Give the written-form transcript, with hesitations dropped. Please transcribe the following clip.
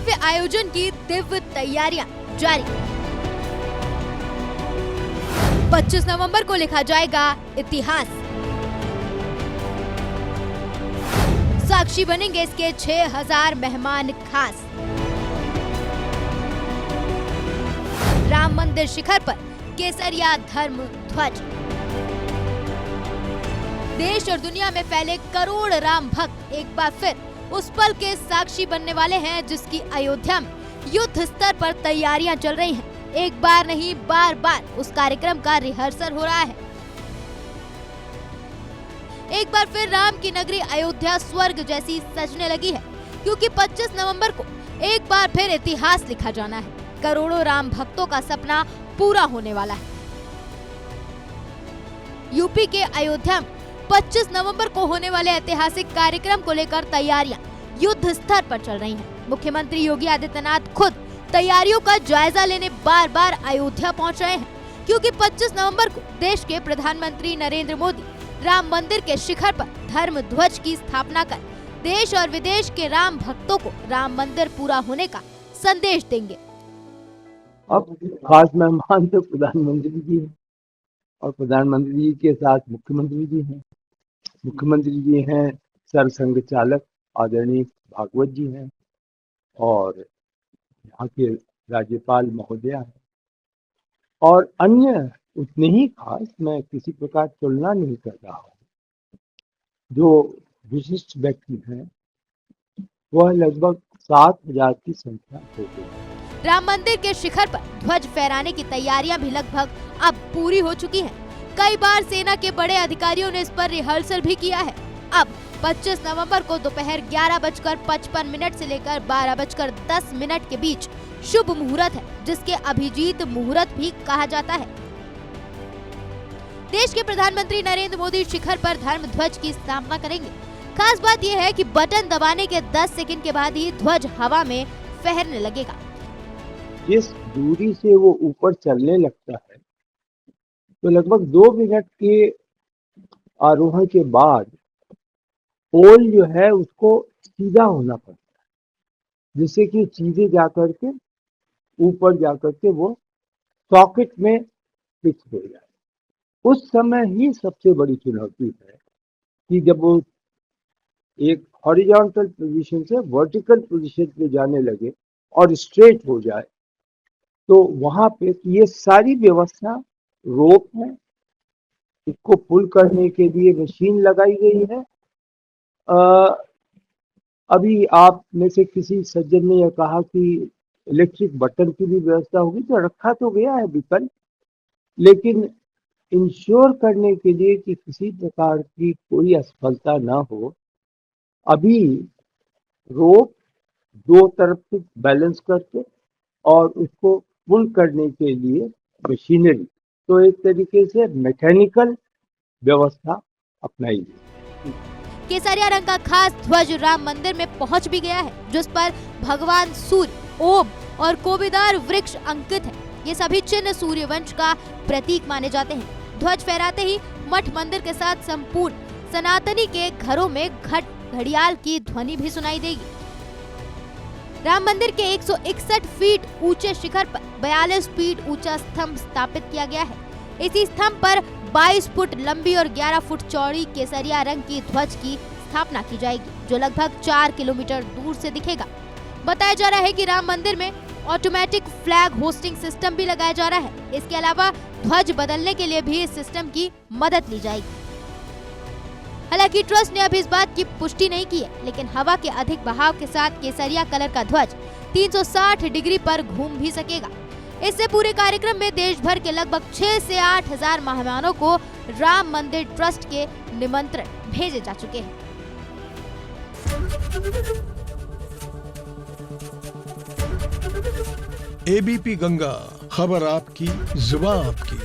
भव्य आयोजन की दिव्य तैयारियां जारी। 25 नवंबर को लिखा जाएगा इतिहास। साक्षी बनेंगे इसके 6000 मेहमान खास। राम मंदिर शिखर पर केसरिया धर्म ध्वज। देश और दुनिया में फैले करोड़ राम भक्त एक बार फिर उस पल के साक्षी बनने वाले हैं जिसकी अयोध्या में युद्ध स्तर पर तैयारियां चल रही हैं। एक बार नहीं बार बार उस कार्यक्रम का रिहर्सल हो रहा है। एक बार फिर राम की नगरी अयोध्या स्वर्ग जैसी सजने लगी है, क्योंकि 25 नवंबर को एक बार फिर इतिहास लिखा जाना है। करोड़ों राम भक्तों का सपना पूरा होने वाला है। यूपी के अयोध्या में 25 नवंबर को होने वाले ऐतिहासिक कार्यक्रम को लेकर तैयारियां युद्ध स्तर पर चल रही हैं। मुख्यमंत्री योगी आदित्यनाथ खुद तैयारियों का जायजा लेने बार बार अयोध्या पहुंच रहे हैं, क्योंकि 25 नवंबर को देश के प्रधानमंत्री नरेंद्र मोदी राम मंदिर के शिखर पर धर्म ध्वज की स्थापना कर देश और विदेश के राम भक्तों को राम मंदिर पूरा होने का संदेश देंगे। अब खास मेहमान तो प्रधानमंत्री जी हैं और प्रधानमंत्री जी के साथ मुख्यमंत्री जी हैं। मुख्यमंत्री जी हैं सरसंघ चालक आदरणीय भागवत जी हैं और यहाँ के राज्यपाल महोदया हैं और अन्य उतने ही खास, मैं किसी प्रकार तुलना नहीं कर रहा हूँ, जो विशिष्ट व्यक्ति हैं वह लगभग 7000 की संख्या हो गई। राम मंदिर के शिखर पर ध्वज फहराने की तैयारियां भी लगभग अब पूरी हो चुकी हैं। कई बार सेना के बड़े अधिकारियों ने इस पर रिहर्सल भी किया है। अब 25 नवंबर को दोपहर 11:55 से लेकर 12:10 के बीच शुभ मुहूर्त है, जिसके अभिजीत मुहूर्त भी कहा जाता है। देश के प्रधानमंत्री नरेंद्र मोदी शिखर पर धर्म ध्वज की स्थापना करेंगे। खास बात यह है कि बटन दबाने के 10 सेकंड के बाद ही ध्वज हवा में फहरने लगेगा। जिस दूरी से वो ऊपर चलने लगता है तो लगभग 2 मिनट के आरोहण के बाद पोल जो है उसको सीधा होना पड़ता है, जिससे कि चीजें जाकर के ऊपर जाकर के वो सॉकेट में फिक्स हो जाए। उस समय ही सबसे बड़ी चुनौती है कि जब वो एक हॉरिजॉन्टल पोजीशन से वर्टिकल पोजीशन पे जाने लगे और स्ट्रेट हो जाए, तो वहां पे ये सारी व्यवस्था रोप है, इसको पुल करने के लिए मशीन लगाई गई है। अभी आप में से किसी सज्जन ने यह कहा कि इलेक्ट्रिक बटन की भी व्यवस्था होगी, तो रखा तो गया है विकल्प, लेकिन इंश्योर करने के लिए कि किसी प्रकार की कोई असफलता ना हो, अभी रोप 2 तरफ से बैलेंस करके और उसको पुल करने के लिए मशीनरी, तो एक तरीके से मैकेनिकल व्यवस्था अपनाई गई। केसरिया रंग का खास ध्वज राम मंदिर में पहुंच भी गया है, जिस पर भगवान सूर्य, ओम और कोबेदार वृक्ष अंकित है। ये सभी चिन्ह सूर्य वंश का प्रतीक माने जाते हैं। ध्वज फहराते ही मठ मंदिर के साथ संपूर्ण सनातनी के घरों में घट घड़ियाल की ध्वनि भी सुनाई देगी। राम मंदिर के 161 फीट ऊंचे शिखर पर 42 फीट ऊंचा स्तंभ स्थापित किया गया है। इसी स्तंभ पर 22 फुट लंबी और 11 फुट चौड़ी केसरिया रंग की ध्वज की स्थापना की जाएगी, जो लगभग 4 किलोमीटर दूर से दिखेगा। बताया जा रहा है कि राम मंदिर में ऑटोमेटिक फ्लैग होस्टिंग सिस्टम भी लगाया जा रहा है। इसके अलावा ध्वज बदलने के लिए भी इस सिस्टम की मदद ली जाएगी। हालांकि ट्रस्ट ने अभी इस बात की पुष्टि नहीं की है, लेकिन हवा के अधिक बहाव के साथ केसरिया कलर का ध्वज 360 डिग्री पर घूम भी सकेगा। इससे पूरे कार्यक्रम में देश भर के लगभग 6 से 8 हजार मेहमानों को राम मंदिर ट्रस्ट के निमंत्रण भेजे जा चुके हैं। एबीपी गंगा, खबर आपकी, जुबान आपकी।